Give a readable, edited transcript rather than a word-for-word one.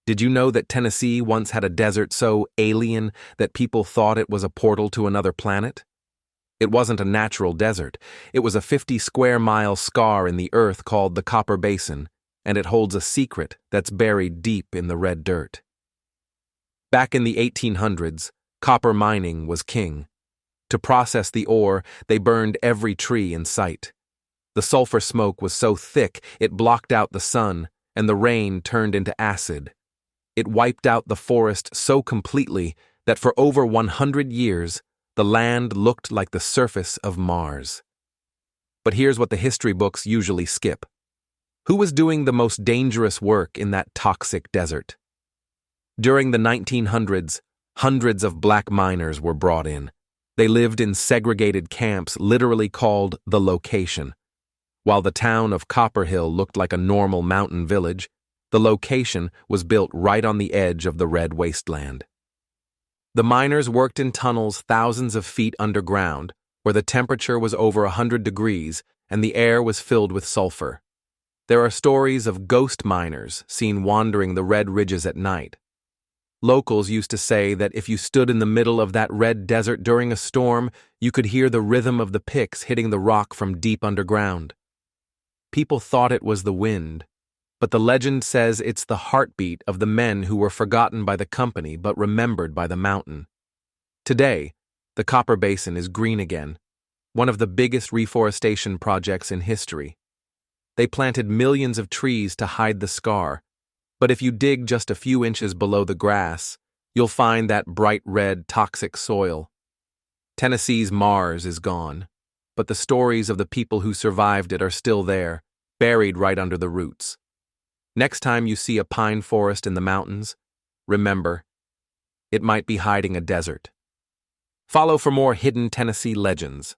Did you know that Tennessee once had a desert so alien that people thought it was a portal to another planet? It wasn't a natural desert. It was a 50-square-mile scar in the earth called the Copper Basin, and it holds a secret that's buried deep in the red dirt. Back in the 1800s, copper mining was king. To process the ore, they burned every tree in sight. The sulfur smoke was so thick it blocked out the sun, and the rain turned into acid. It wiped out the forest so completely that for over 100 years, the land looked like the surface of Mars. But here's what the history books usually skip. Who was doing the most dangerous work in that toxic desert? During the 1900s, hundreds of black miners were brought in. They lived in segregated camps literally called the location. While the town of Copper Hill looked like a normal mountain village, the location was built right on the edge of the red wasteland. The miners worked in tunnels thousands of feet underground, where the temperature was over 100 degrees and the air was filled with sulfur. There are stories of ghost miners seen wandering the red ridges at night. Locals used to say that if you stood in the middle of that red desert during a storm, you could hear the rhythm of the picks hitting the rock from deep underground. People thought it was the wind, but the legend says it's the heartbeat of the men who were forgotten by the company but remembered by the mountain. Today, the Copper Basin is green again, one of the biggest reforestation projects in history. They planted millions of trees to hide the scar, but if you dig just a few inches below the grass, you'll find that bright red, toxic soil. Tennessee's Mars is gone, but the stories of the people who survived it are still there, buried right under the roots. Next time you see a pine forest in the mountains, remember, it might be hiding a desert. Follow for more hidden Tennessee legends.